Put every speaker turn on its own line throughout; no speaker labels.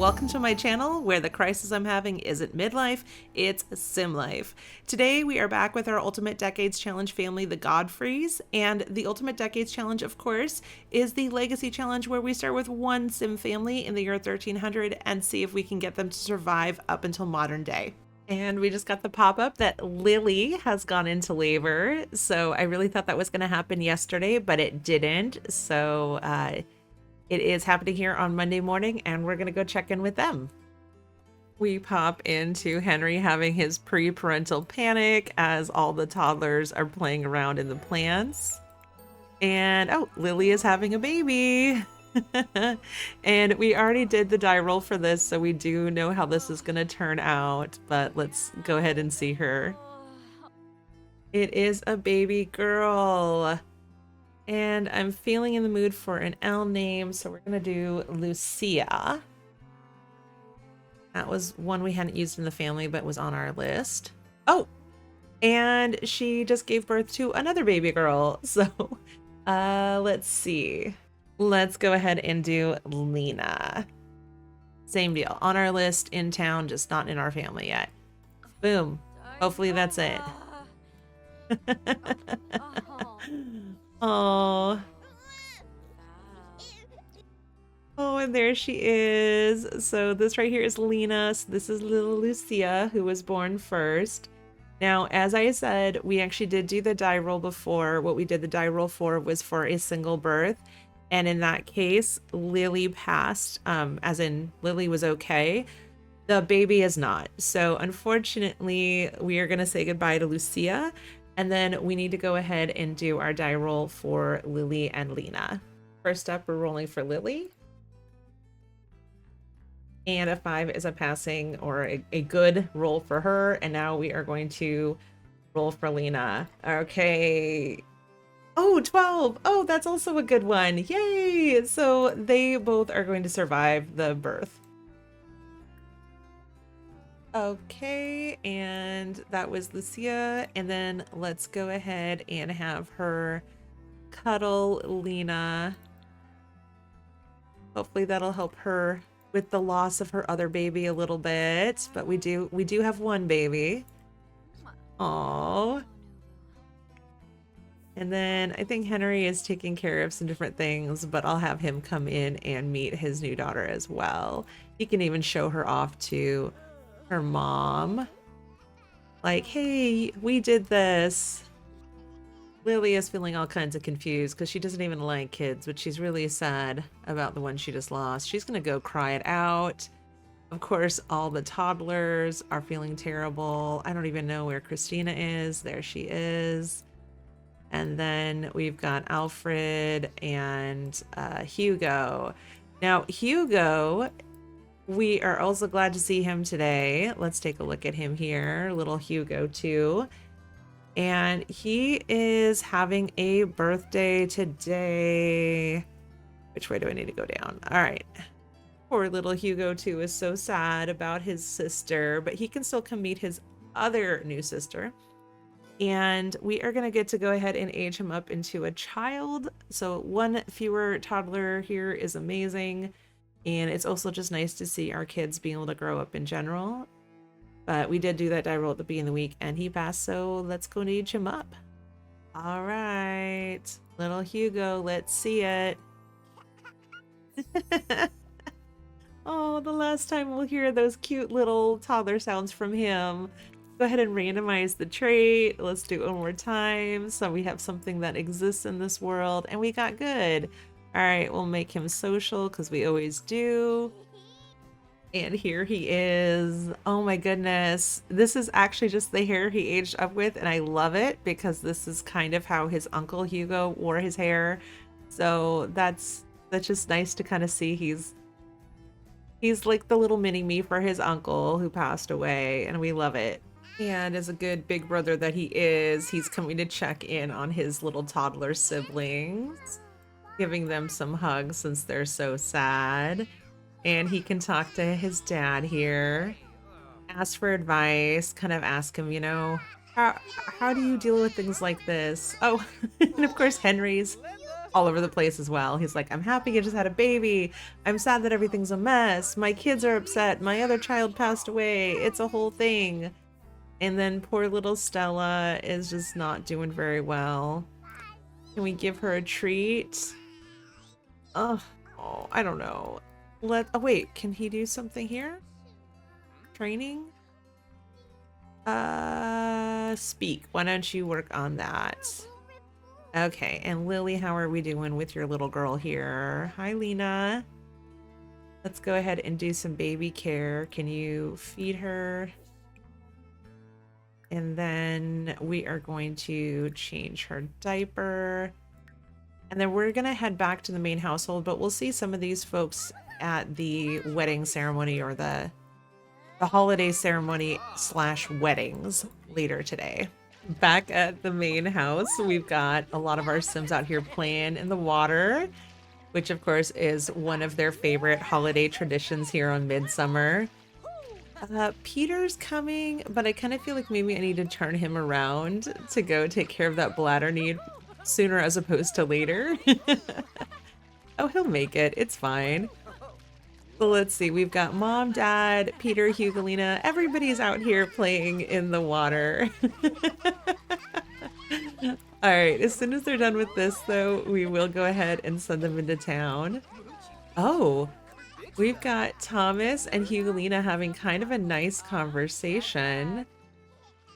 welcome to my channel where the crisis I'm having isn't midlife, it's sim life. Today we are back with our Ultimate Decades Challenge family, the Godfreys, and the Ultimate Decades Challenge, of course, is the Legacy Challenge where we start with one sim family in the year 1300 and see if we can get them to survive up until modern day. And we just got the pop-up that Lily has gone into labor, so I really thought that was going to happen yesterday, but it didn't, so it is happening here on Monday morning, and we're going to go check in with them. We pop into Henry having his pre-parental panic as all the toddlers are playing around in the plants. And, oh, Lily is having a baby. And we already did the die roll for this, so we do know how this is going to turn out. But let's go ahead and see her. It is a baby girl. And I'm feeling in the mood for an L name, so we're going to do Lucia. That was one we hadn't used in the family, but was on our list. Oh, and she just gave birth to another baby girl. So let's see. Let's go ahead and do Lena. Same deal. On our list, in town, just not in our family yet. Boom. Hopefully that's it. Oh. Oh, and there she is. So this right here is Lena. So this is little Lucia, who was born first. Now, as I said, we actually did do the die roll before. What we did the die roll for was for a single birth. And in that case, Lily passed, as in Lily was okay. The baby is not. So unfortunately, we are going to say goodbye to Lucia. And then we need to go ahead and do our die roll for Lily and Lena. First up, we're rolling for Lily. And a 5 is a passing or a good roll for her. And now we are going to roll for Lena. Okay. Oh, 12. Oh, that's also a good one. Yay. So they both are going to survive the birth. Okay, and that was Lucia, and then let's go ahead and have her cuddle Lena. Hopefully that'll help her with the loss of her other baby a little bit, but we do have one baby. Aww. And then I think Henry is taking care of some different things, but I'll have him come in and meet his new daughter as well. He can even show her off to her mom, like, hey, we did this. Lily is feeling all kinds of confused because she doesn't even like kids, but she's really sad about the one she just lost. She's gonna go cry it out. Of course, all the toddlers are feeling terrible. I don't even know where Christina is. There she is. And then we've got Alfred and Hugo. Now, Hugo, we are also glad to see him today. Let's take a look at him here, little Hugo too. And he is having a birthday today. Which way do I need to go down? All right. Poor little Hugo too is so sad about his sister, but he can still come meet his other new sister. And we are gonna get to go ahead and age him up into a child. So one fewer toddler here is amazing. And it's also just nice to see our kids being able to grow up in general. But we did do that die roll at the beginning of the week and he passed, so let's go and age him up. All right, little Hugo, let's see it. Oh, the last time we'll hear those cute little toddler sounds from him. Go ahead and randomize the trait. Let's do it one more time. So we have something that exists in this world and we got good. All right, we'll make him social because we always do. And here he is. Oh my goodness. This is actually just the hair he aged up with, and I love it because this is kind of how his uncle Hugo wore his hair. So that's just nice to kind of see. He's like the little mini me for his uncle who passed away, and we love it. And as a good big brother that he is, he's coming to check in on his little toddler siblings, giving them some hugs since they're so sad. And he can talk to his dad here, ask for advice, kind of ask him, you know, how do you deal with things like this? Oh, and of course Henry's all over the place as well. He's like, I'm happy I just had a baby. I'm sad that everything's a mess. My kids are upset. My other child passed away. It's a whole thing. And then poor little Stella is just not doing very well. Can we give her a treat? Oh, I don't know. Oh wait, can he do something here? Training? Speak. Why don't you work on that? Okay, and Lily, how are we doing with your little girl here? Hi, Lena. Let's go ahead and do some baby care. Can you feed her? And then we are going to change her diaper. And then we're gonna head back to the main household, but we'll see some of these folks at the wedding ceremony or the holiday ceremony / weddings later today. Back at the main house, we've got a lot of our Sims out here playing in the water, which of course is one of their favorite holiday traditions here on Midsummer. Peter's coming, but I kind of feel like maybe I need to turn him around to go take care of that bladder need sooner as opposed to later. Oh, he'll make it. It's fine. So let's see. We've got Mom, Dad, Peter, Hugalina. Everybody's out here playing in the water. All right. As soon as they're done with this, though, we will go ahead and send them into town. Oh, we've got Thomas and Hugalina having kind of a nice conversation.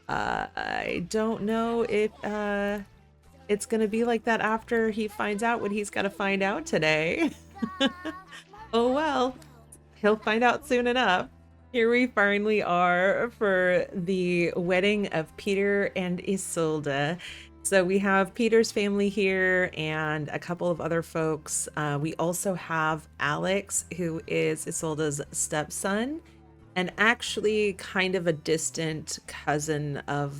I don't know if it's going to be like that after he finds out what he's got to find out today. Oh, well. He'll find out soon enough. Here we finally are for the wedding of Peter and Isolde. So we have Peter's family here and a couple of other folks. We also have Alex, who is Isolde's stepson, and actually kind of a distant cousin of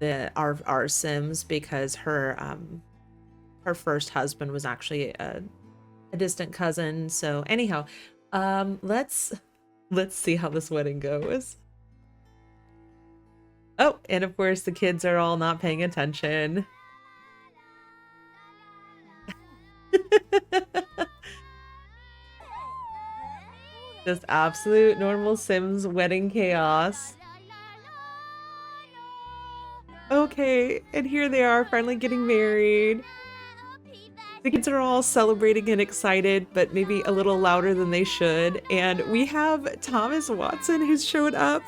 our Sims, because her first husband was actually a distant cousin. So anyhow, let's see how this wedding goes. Oh, and of course the kids are all not paying attention. Just absolute normal Sims wedding chaos. Okay, and here they are finally getting married. The kids are all celebrating and excited, but maybe a little louder than they should. And we have Thomas Watson who's showed up.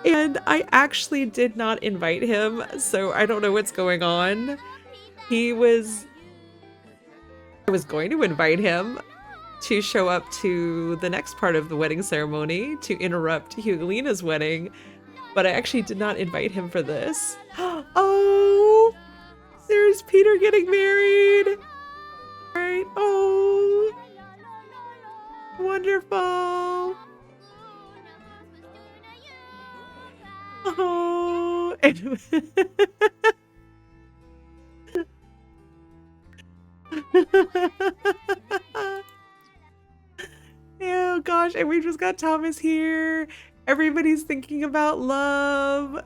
And I actually did not invite him, so I don't know what's going on. I was going to invite him to show up to the next part of the wedding ceremony to interrupt Hugalina's wedding, but I actually did not invite him for this. Oh! There's Peter getting married. Right. Oh, wonderful. Oh. Oh gosh, and we just got Thomas here. Everybody's thinking about love.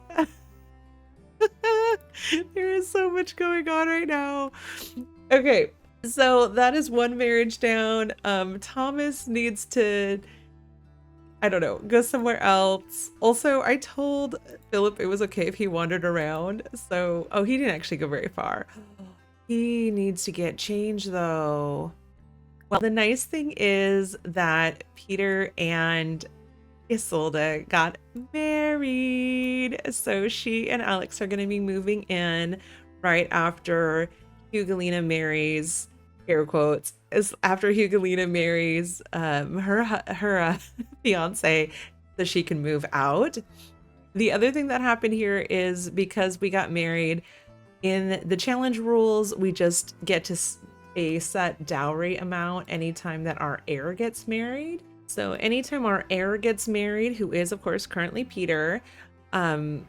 There is so much going on right now. Okay, so that is one marriage down. Thomas needs to, I don't know, go somewhere else. Also, I told Philip it was okay if he wandered around. So, oh, he didn't actually go very far. He needs to get changed though. Well, the nice thing is that Peter and Isolde got married, so she and Alex are going to be moving in right after Hugalina marries, air quotes, after Hugalina marries her fiance, so she can move out. The other thing that happened here is because we got married, in the challenge rules, we just get to a set dowry amount anytime that our heir gets married. So anytime our heir gets married, who is of course currently Peter,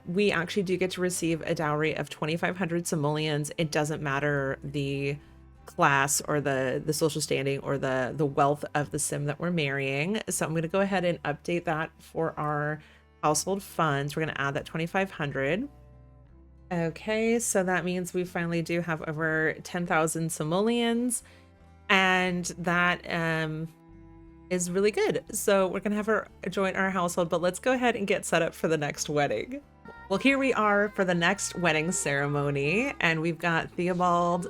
we actually do get to receive a dowry of 2,500 simoleons. It doesn't matter the class or the social standing or the wealth of the sim that we're marrying. So I'm going to go ahead and update that for our household funds. We're going to add that 2,500. Okay, so that means we finally do have over 10,000 simoleons, and that is really good. So we're gonna have her join our household, but let's go ahead and get set up for the next wedding. Well, here we are for the next wedding ceremony, and we've got Theobald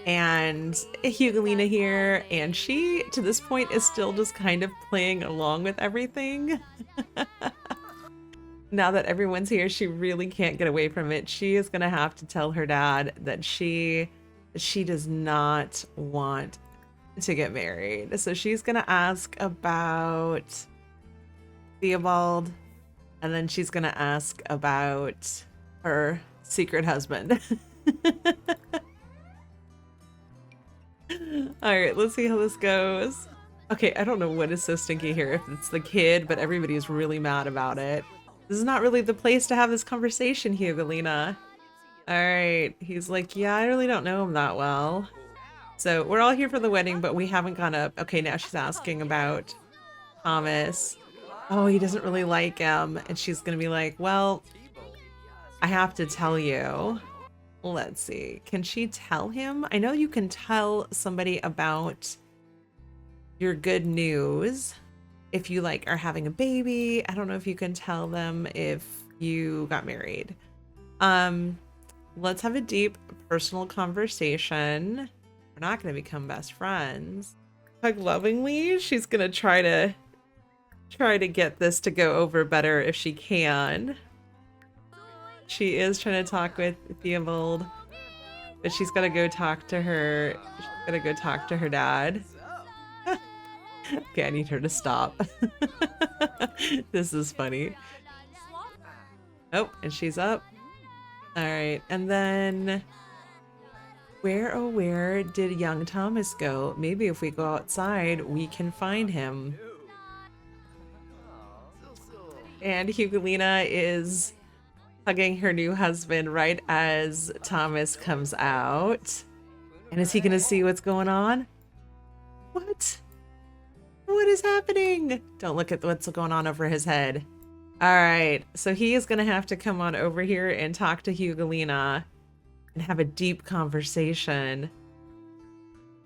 and Hugelina here, and she, to this point, is still just kind of playing along with everything. Now that everyone's here, she really can't get away from it. She is gonna have to tell her dad that she does not want to get married. So she's gonna ask about Theobald, and then she's gonna ask about her secret husband. All right, let's see how this goes. Okay, I don't know what is so stinky here, if it's the kid, but everybody's really mad about it. This is not really the place to have this conversation, Hugelina. All right, he's like, yeah, I really don't know him that well. So we're all here for the wedding, but we haven't gone up. Okay, now she's asking about Thomas. Oh, he doesn't really like him. And she's gonna be like, well, I have to tell you. Let's see, can she tell him? I know you can tell somebody about your good news if you like are having a baby. I don't know if you can tell them if you got married. Let's have a deep personal conversation. We're not going to become best friends. Hug lovingly. She's going to try to get this to go over better if she can. She is trying to talk with Theobald, but she's got to go talk to her. She's got to go talk to her dad. Okay, I need her to stop. This is funny. Oh, and she's up. All right, and then where, oh where did young Thomas go? Maybe if we go outside, we can find him. And Hugelina is hugging her new husband right as Thomas comes out. And is he gonna see what's going on? What? What is happening? Don't look at what's going on over his head. All right, so he is gonna have to come on over here and talk to Hugelina and have a deep conversation.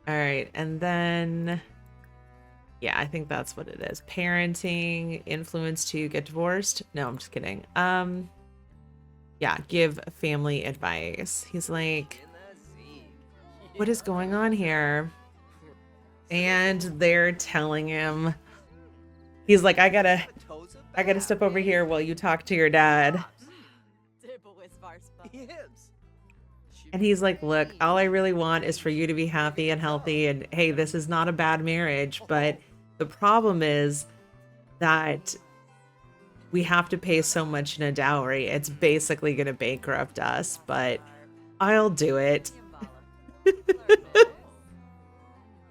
All right, and then, yeah, I think that's what it is. Parenting, influence to get divorced. No, I'm just kidding. Yeah, give family advice. He's like, what is going on here? And they're telling him, he's like, I gotta step over here while you talk to your dad. And he's like, look, all I really want is for you to be happy and healthy. And hey, this is not a bad marriage, but the problem is that we have to pay so much in a dowry. It's basically going to bankrupt us, but I'll do it.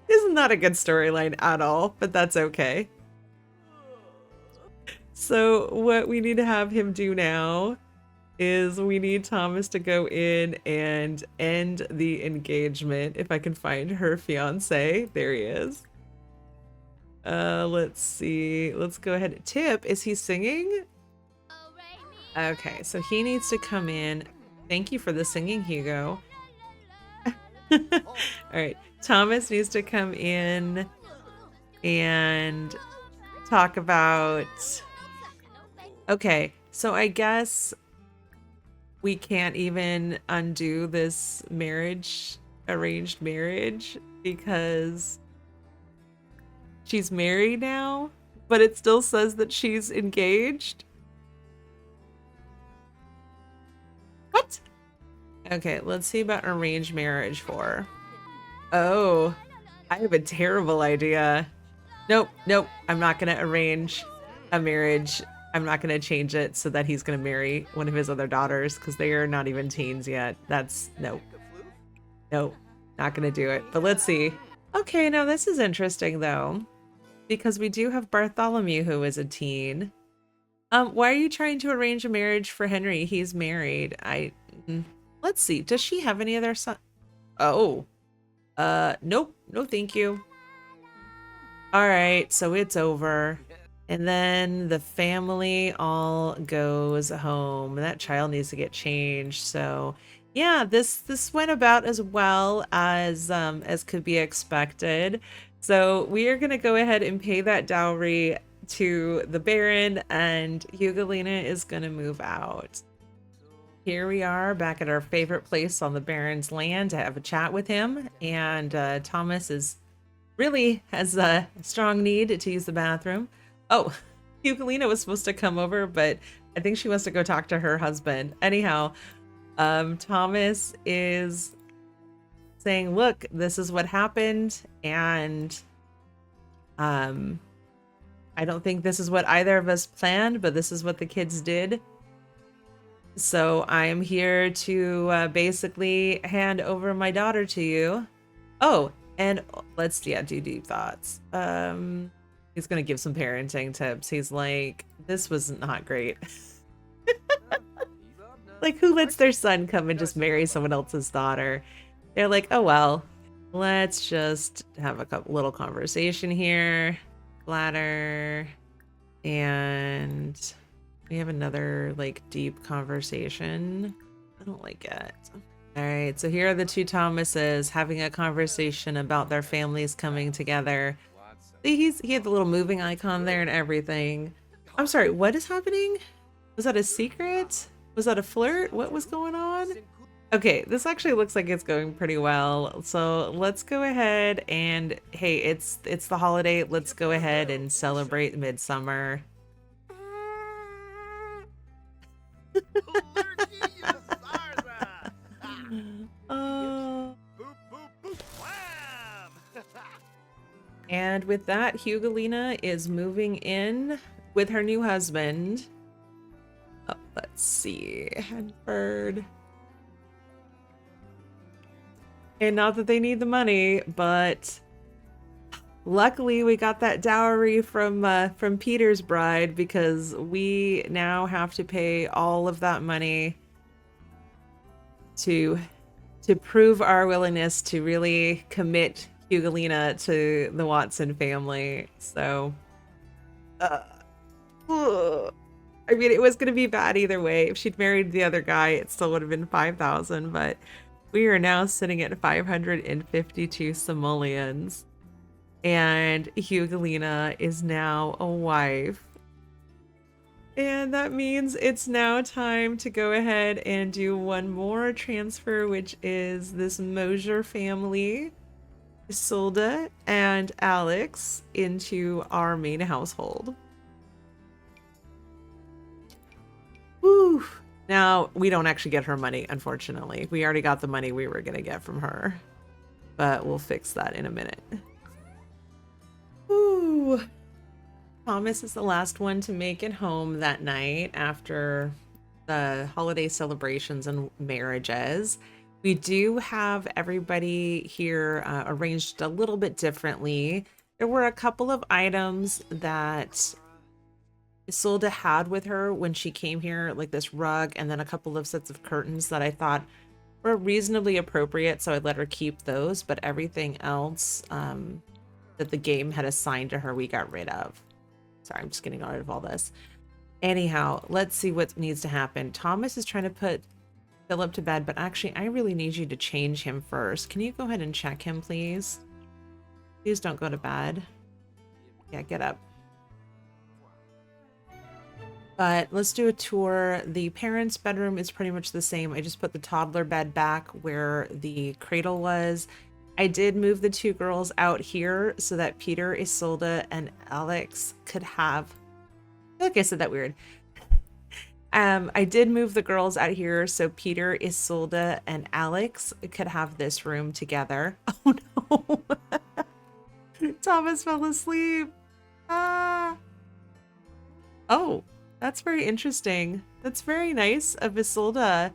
Isn't that a good storyline at all? But that's okay. So what we need to have him do now is we need Thomas to go in and end the engagement. If I can find her fiance. There he is. Let's see. Let's go ahead. Tip, is he singing? Okay, so he needs to come in. Thank you for the singing, Hugo. All right, Thomas needs to come in and talk about... Okay, so I guess we can't even undo this marriage, arranged marriage, because she's married now, but it still says that she's engaged. What? Okay, let's see about arranged marriage for. Oh, I have a terrible idea. Nope, nope, I'm not gonna arrange a marriage. I'm not gonna change it so that he's gonna marry one of his other daughters because they are not even teens yet. That's, nope. Nope, not gonna do it, but let's see. Okay, now this is interesting though, because we do have Bartholomew who is a teen. Why are you trying to arrange a marriage for Henry? He's married. Let's see. Does she have any other son? Oh, nope. No, thank you. All right, so it's over. And then the family all goes home. That child needs to get changed. So yeah, this went about as could be expected. So we are gonna go ahead and pay that dowry to the Baron, and Hugalina is gonna move out. Here we are back at our favorite place on the Baron's land to have a chat with him, and Thomas is really has a strong need to use the bathroom. Oh, Eucalina was supposed to come over, but I think she wants to go talk to her husband. Anyhow, Thomas is saying, look, this is what happened, and um, I don't think this is what either of us planned, but this is what the kids did. So I am here to basically hand over my daughter to you. Oh, and let's do deep thoughts. He's gonna give some parenting tips. He's like, this was not great. Like, who lets their son come and just marry someone else's daughter? They're like, oh well, let's just have a little conversation here. Bladder. And we have another like deep conversation. I don't like it. All right, so here are the two Thomases having a conversation about their families coming together. See, he had the little moving icon there and everything. I'm sorry, what is happening? Was that a secret? Was that a flirt? What was going on? Okay, this actually looks like it's going pretty well. So let's go ahead and, hey, it's the holiday. Let's go ahead and celebrate Midsummer. Oh. And with that, Hugalina is moving in with her new husband. Oh, let's see. Hedford. And not that they need the money, but luckily we got that dowry from Peter's bride, because we now have to pay all of that money to prove our willingness to really commit Hugalina to the Watson family. So I mean, it was going to be bad either way. If she'd married the other guy, it still would have been 5,000, but we are now sitting at 552 simoleons, and Hugalina is now a wife. And that means it's now time to go ahead and do one more transfer, which is this Mosier family, Isolde and Alex, into our main household. Woo! Now, we don't actually get her money, unfortunately. We already got the money we were going to get from her. But we'll fix that in a minute. Woo! Thomas is the last one to make it home that night after the holiday celebrations and marriages. We do have everybody here arranged a little bit differently. There were a couple of items that Isolde had with her when she came here, like this rug and then a couple of sets of curtains that I thought were reasonably appropriate, so I let her keep those, but everything else that the game had assigned to her, we got rid of. Sorry, I'm just getting rid of all this. Anyhow, let's see what needs to happen. Thomas is trying to put Philip to bed, but actually, I really need you to change him first. Can you go ahead and check him, please? Please don't go to bed. Yeah, get up. But let's do a tour. The parents' bedroom is pretty much the same. I just put the toddler bed back where the cradle was. I did move the two girls out here so that Peter, Isolde, and Alex could have... I feel like I said that weird. I did move the girls out here so Peter, Isolde, and Alex could have this room together. Oh no! Thomas fell asleep. Ah. Oh, that's very interesting. That's very nice of Isolde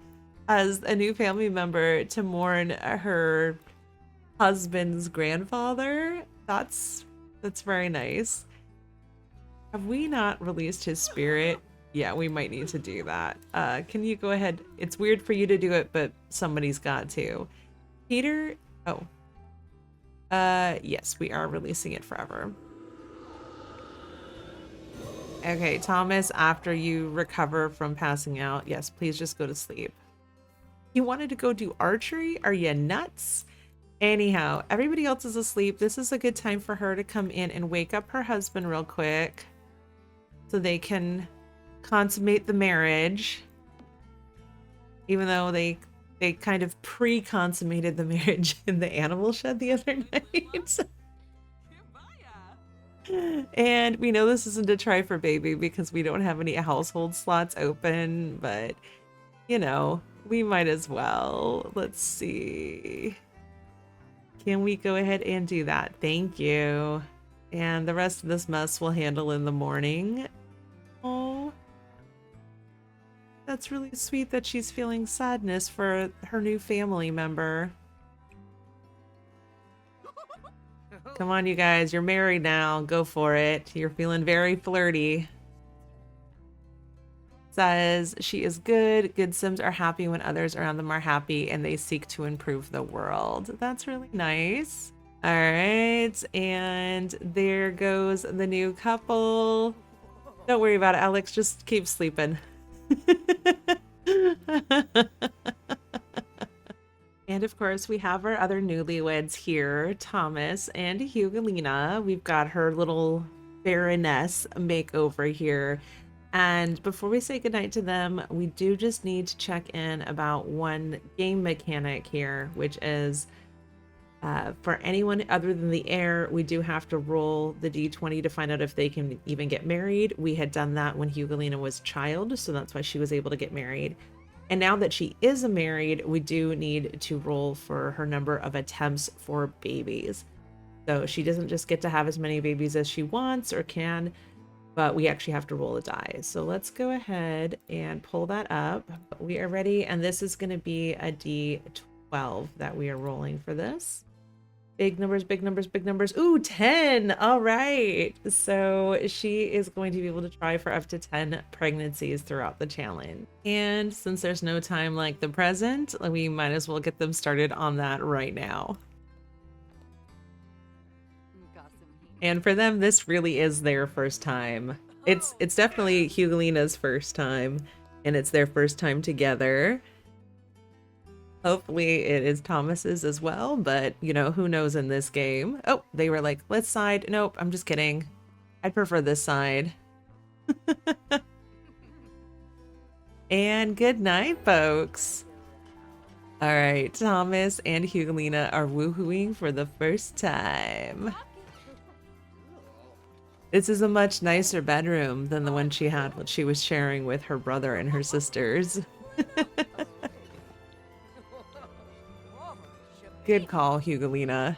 as a new family member to mourn her husband's grandfather. That's very nice. Have we not released his spirit? Yeah, we might need to do that. Can you go ahead? It's weird for you to do it, but somebody's got to. Peter, oh. Yes, we are releasing it forever. Okay, Thomas, after you recover from passing out, yes, please just go to sleep. You wanted to go do archery? Are you nuts? Anyhow, everybody else is asleep. This is a good time for her to come in and wake up her husband real quick so they can consummate the marriage. Even though they kind of pre-consummated the marriage in the animal shed the other night. And we know this isn't a try for baby because we don't have any household slots open, but you know, we might as well. Let's see. Can we go ahead and do that? Thank you. And the rest of this mess we'll handle in the morning. Oh, that's really sweet that she's feeling sadness for her new family member. Come on, you guys. You're married now. Go for it. You're feeling very flirty. Says she is good. Good Sims are happy when others around them are happy and they seek to improve the world. That's really nice. All right. And there goes the new couple. Don't worry about it, Alex. Just keep sleeping. And of course, we have our other newlyweds here, Thomas and Hugelina. We've got her little Baroness makeover here. And before we say goodnight to them, we do just need to check in about one game mechanic here, which is for anyone other than the heir, we do have to roll the d20 to find out if they can even get married. We had done that when Hugelina was a child, so that's why she was able to get married. And now that she is married, we do need to roll for her number of attempts for babies. So she doesn't just get to have as many babies as she wants or can, but we actually have to roll a die. So let's go ahead and pull that up. We are ready, and this is going to be a D12 that we are rolling for this. Big numbers, big numbers, big numbers. Ooh, 10. All right. So she is going to be able to try for up to 10 pregnancies throughout the challenge. And since there's no time like the present, we might as well get them started on that right now. And for them, this really is their first time. It's definitely Hugelina's first time, and it's their first time together. Hopefully it is Thomas's as well, but you know, who knows in this game. Oh, they were like, let's side. Nope, I'm just kidding. I'd prefer this side. And good night, folks. All right, Thomas and Hugelina are woohooing for the first time. This is a much nicer bedroom than the one she had when she was sharing with her brother and her sisters. Good call, Hugelina.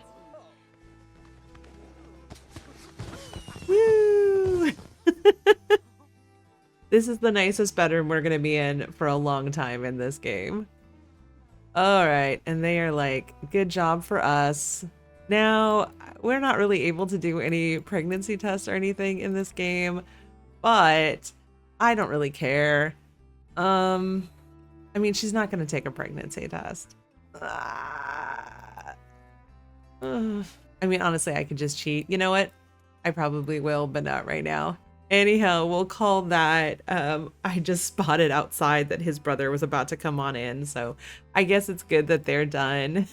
Woo! This is the nicest bedroom we're going to be in for a long time in this game. All right, and they are like, good job for us. Now, we're not really able to do any pregnancy tests or anything in this game, but I don't really care. I mean, she's not going to take a pregnancy test. I mean, honestly, I could just cheat. You know what? I probably will, but not right now. Anyhow, we'll call that. I just spotted outside that his brother was about to come on in, so I guess it's good that they're done.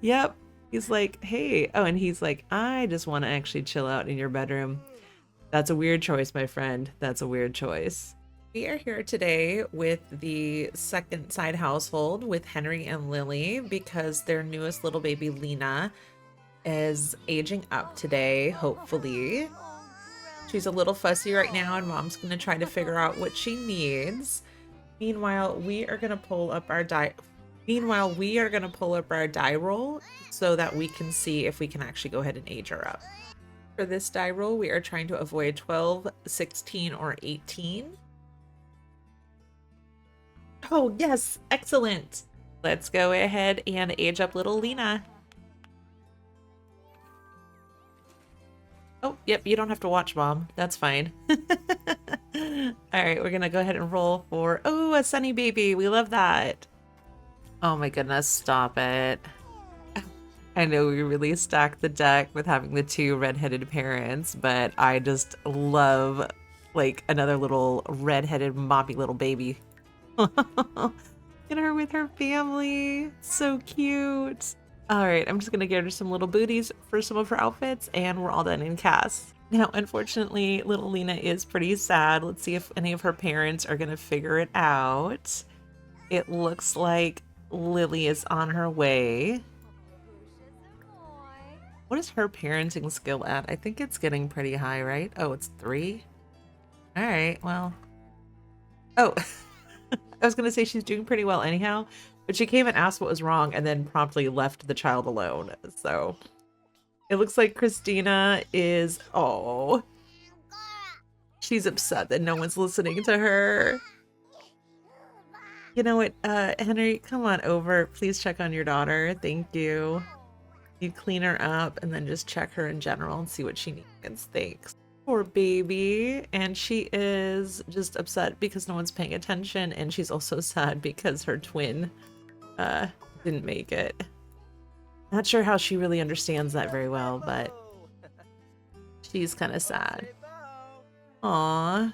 Yep. He's like, hey. Oh, and he's like, I just want to actually chill out in your bedroom. That's a weird choice, my friend. That's a weird choice. We are here today with the second side household with Henry and Lily because their newest little baby, Lena, is aging up today, hopefully. She's a little fussy right now, and Mom's going to try to figure out what she needs. Meanwhile, we are going to pull up our die roll so that we can see if we can actually go ahead and age her up. For this die roll, we are trying to avoid 12, 16, or 18. Oh, yes. Excellent. Let's go ahead and age up little Lena. Oh, yep. You don't have to watch, Mom. That's fine. All right. We're going to go ahead and roll for, oh, a sunny baby. We love that. Oh my goodness. Stop it. I know we really stacked the deck with having the two redheaded parents, but I just love like another little redheaded moppy little baby. Get her with her family. So cute. All right, I'm just gonna get her some little booties for some of her outfits and we're all done in cast. Now, unfortunately, little Lena is pretty sad. Let's see if any of her parents are gonna figure it out. It looks like Lily is on her way. What is her parenting skill at? I think it's getting pretty high, right? Oh, it's 3? All right, well. Oh, I was gonna say she's doing pretty well anyhow, but she came and asked what was wrong and then promptly left the child alone. So it looks like Christina is, oh, she's upset that no one's listening to her. You know what, Henry, come on over. Please check on your daughter. Thank you. You clean her up and then just check her in general and see what she needs. Thanks. Poor baby. And she is just upset because no one's paying attention. And she's also sad because her twin didn't make it. Not sure how she really understands that very well, but she's kind of sad. Aww.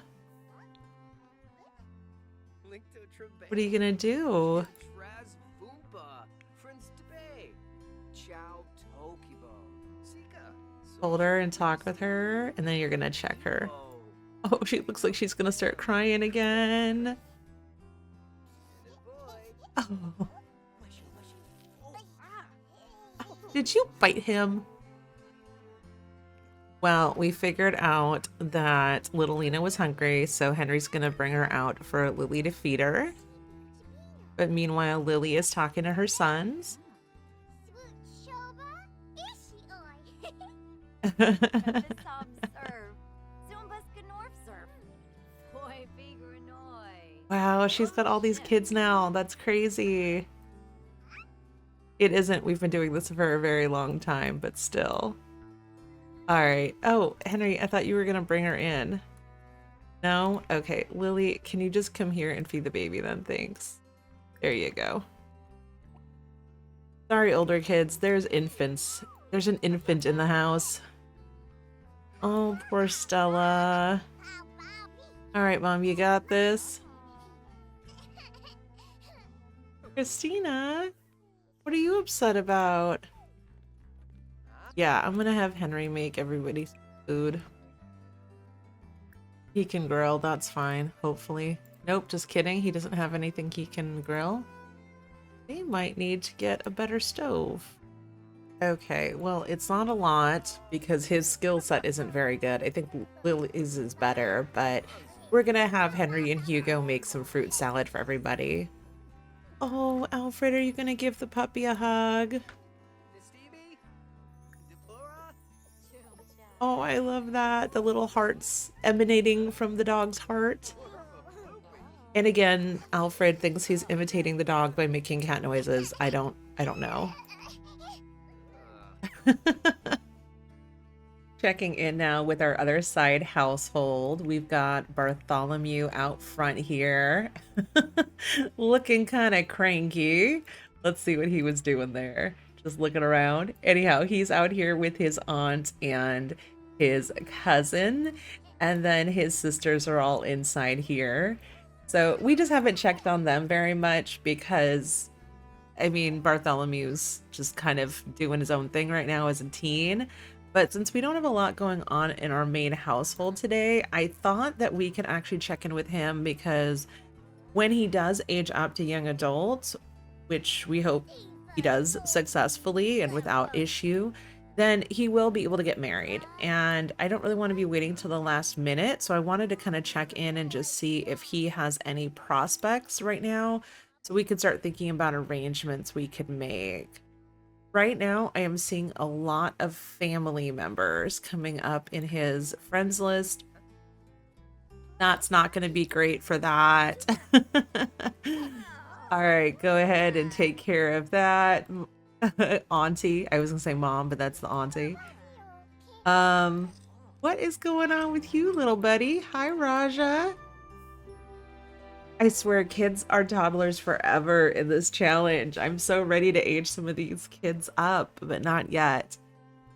What are you gonna do? Hold her and talk with her, and then you're gonna check her. Oh, she looks like she's gonna start crying again. Oh. Did you bite him? Well, we figured out that little Lena was hungry, so Henry's gonna bring her out for Lily to feed her. But meanwhile, Lily is talking to her sons. Wow, she's got all these kids now. That's crazy. It isn't. We've been doing this for a very long time, but still. All right. Oh, Henry, I thought you were going to bring her in. No? Okay. Lily, can you just come here and feed the baby then? Thanks. There you go. Sorry, older kids. There's infants. There's an infant in the house. Oh, poor Stella. All right, Mom, you got this. Christina, what are you upset about? Yeah, I'm gonna have Henry make everybody food. He can grill, that's fine, hopefully. Nope, just kidding. He doesn't have anything he can grill. They might need to get a better stove. Okay, well, it's not a lot because his skill set isn't very good. I think Lily's is better, but we're gonna have Henry and Hugo make some fruit salad for everybody. Oh, Alfred, are you gonna give the puppy a hug? Oh, I love that. The little hearts emanating from the dog's heart. And again, Alfred thinks he's imitating the dog by making cat noises. I don't know. Checking in now with our other side household. We've got Bartholomew out front here. Looking kind of cranky. Let's see what he was doing there. Just looking around. Anyhow, he's out here with his aunt and his cousin. And then his sisters are all inside here. So we just haven't checked on them very much because, I mean, Bartholomew's just kind of doing his own thing right now as a teen. But since we don't have a lot going on in our main household today, I thought that we could actually check in with him because when he does age up to young adult, which we hope he does successfully and without issue, then he will be able to get married. And I don't really want to be waiting till the last minute. So I wanted to kind of check in and just see if he has any prospects right now so we could start thinking about arrangements we could make. Right now, I am seeing a lot of family members coming up in his friends list. That's not going to be great for that. All right, go ahead and take care of that. Auntie. I was going to say mom, but that's the auntie. What is going on with you, little buddy? Hi, Raja. I swear, kids are toddlers forever in this challenge. I'm so ready to age some of these kids up, but not yet.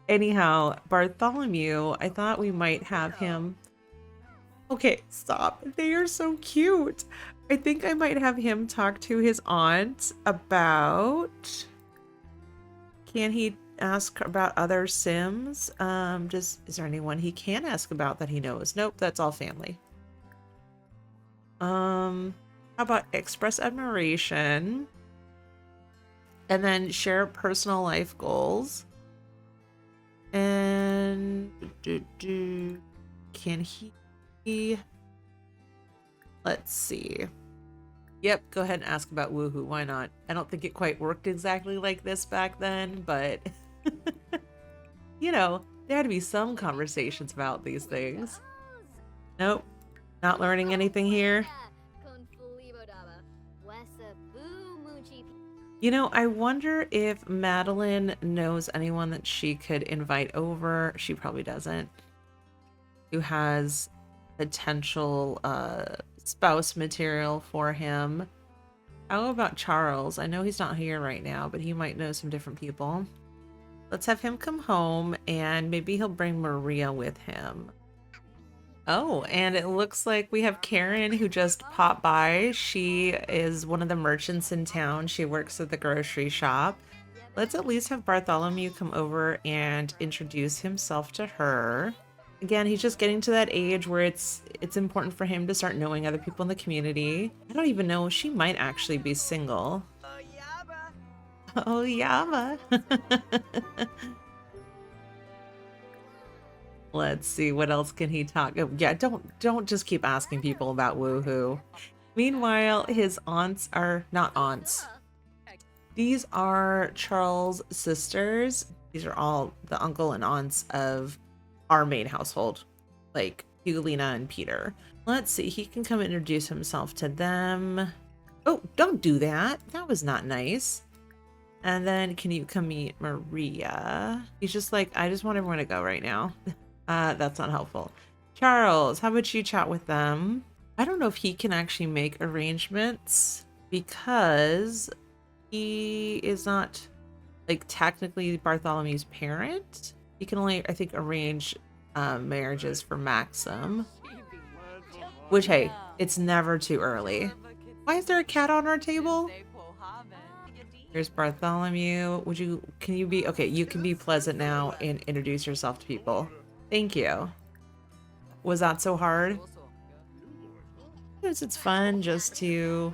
Anyhow, Bartholomew, I thought we might have him. Okay, stop. They are so cute. I think I might have him talk to his aunt about. Can he ask about other Sims? Is there anyone he can ask about that he knows? Nope, that's all family. How about express admiration and then share personal life goals? And can he? Let's see. Yep, go ahead and ask about Woohoo. Why not? I don't think it quite worked exactly like this back then, but you know, there had to be some conversations about these things. Nope, not learning anything here. You know, I wonder if Madeline knows anyone that she could invite over. She probably doesn't. Who has potential spouse material for him. How about Charles? I know he's not here right now, but he might know some different people. Let's have him come home and maybe he'll bring Maria with him. Oh, and it looks like we have Karen who just popped by. She is one of the merchants in town. She works at the grocery shop. Let's at least have Bartholomew come over and introduce himself to her. Again, he's just getting to that age where it's important for him to start knowing other people in the community. I don't even know. She might actually be single. Oh, Yama. Let's see, what else can he talk? Oh, yeah, don't just keep asking people about Woohoo. Meanwhile, his aunts are not aunts. These are Charles' sisters. These are all the uncle and aunts of our main household, like Hugolina and Peter. Let's see, he can come introduce himself to them. Oh, don't do that. That was not nice. And then can you come meet Maria? He's just like, I just want everyone to go right now. That's not helpful. Charles, how about you chat with them? I don't know if he can actually make arrangements because he is not like technically Bartholomew's parent. He can only, I think, arrange marriages for Maxim. Which, hey, it's never too early. Why is there a cat on our table? Here's Bartholomew. Can you be, okay, you can be pleasant now and introduce yourself to people. Thank you. Was that so hard? Because it's fun just to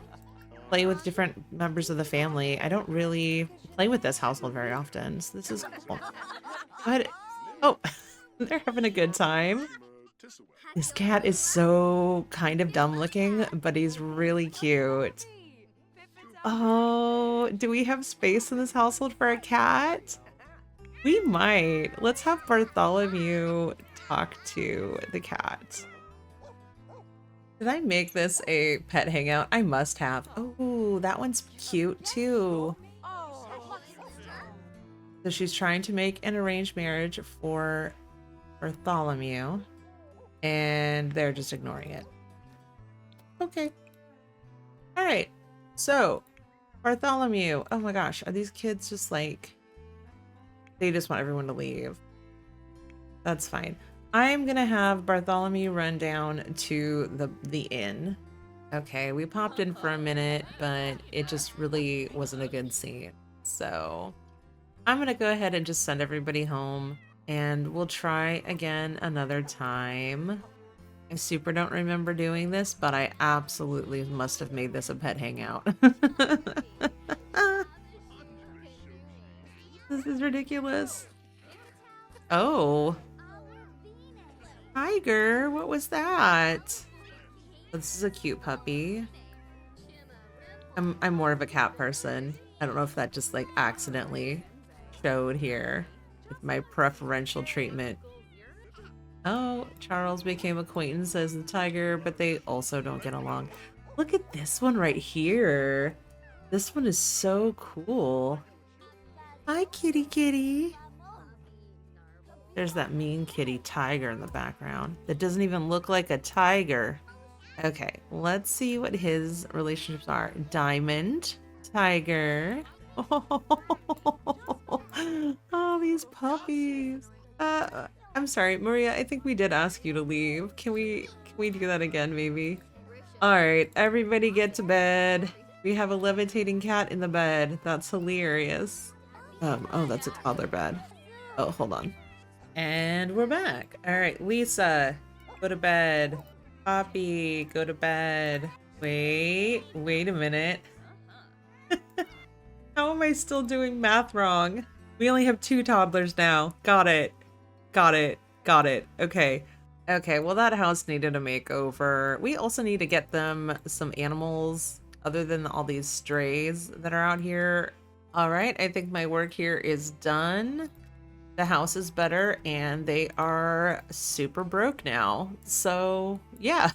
play with different members of the family. I don't really play with this household very often, so this is cool. But, oh, they're having a good time. This cat is so kind of dumb looking, but he's really cute. Oh, do we have space in this household for a cat? We might. Let's have Bartholomew talk to the cat. Did I make this a pet hangout? I must have. Oh, that one's cute too. So she's trying to make an arranged marriage for Bartholomew, and they're just ignoring it. Okay. All right. So, Bartholomew. Oh my gosh, are these kids just like... They just want everyone to leave. That's fine. I'm gonna have Bartholomew run down to the inn. Okay, we popped in for a minute, but it just really wasn't a good scene. So I'm gonna go ahead and just send everybody home, and we'll try again another time. I super don't remember doing this, but I absolutely must have made this a pet hangout. This is ridiculous. Oh. Tiger, what was that? This is a cute puppy. I'm more of a cat person. I don't know if that just like accidentally showed here with my preferential treatment. Oh, Charles became acquaintance as the tiger, but they also don't get along. Look at this one right here. This one is so cool. Hi, kitty kitty. There's that mean kitty tiger in the background that doesn't even look like a tiger. Okay, let's see what his relationships are. Diamond, tiger. Oh, these puppies. I'm sorry, Maria, I think we did ask you to leave. Can we do that again, maybe? All right, everybody get to bed. We have a levitating cat in the bed. That's hilarious. Oh, that's a toddler bed. Oh, hold on. And we're back. All right, Lisa, go to bed. Poppy, go to bed. Wait a minute. How am I still doing math wrong? We only have 2 toddlers now. Got it. Got it. Got it. Okay. Okay, well that house needed a makeover. We also need to get them some animals other than all these strays that are out here. All right, I think my work here is done. The house is better and they are super broke now. So yeah,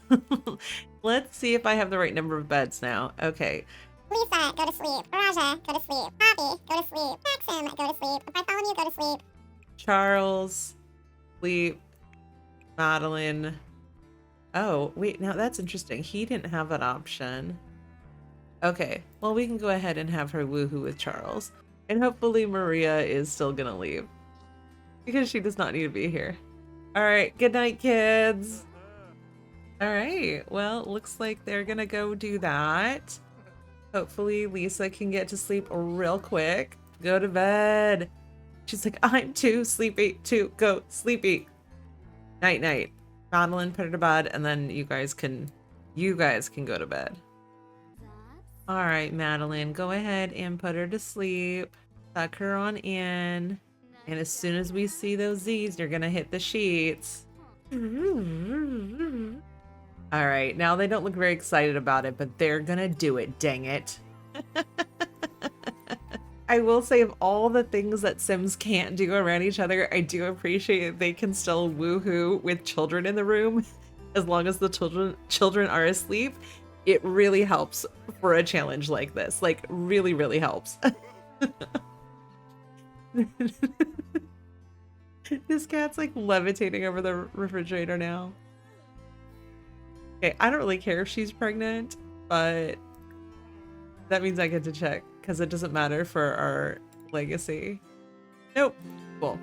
let's see if I have the right number of beds now. Okay.
Lisa, go to sleep. Raja, go to sleep. Poppy, go to sleep. Maxim, go to sleep. Bartholomew, go to sleep.
Charles, sleep. Madeline. Oh, wait, now that's interesting. He didn't have that option. Okay, well, we can go ahead and have her woohoo with Charles. And hopefully Maria is still gonna leave. Because she does not need to be here. All right, good night, kids. All right, well, looks like they're gonna go do that. Hopefully Lisa can get to sleep real quick. Go to bed. She's like, I'm too sleepy to go sleepy. Night night. Madeline, put her to bed, and then you guys can go to bed. All right, Madeline, go ahead and put her to sleep. Tuck her on in. And as soon as we see those Z's, you're gonna hit the sheets. All right, now they don't look very excited about it, but they're gonna do it, dang it. I will say, of all the things that Sims can't do around each other, I do appreciate that they can still woohoo with children in the room, as long as the children are asleep. It really helps for a challenge like this. Like, really, really helps. This cat's like levitating over the refrigerator now. Okay, I don't really care if she's pregnant, but that means I get to check because it doesn't matter for our legacy. Nope. Cool.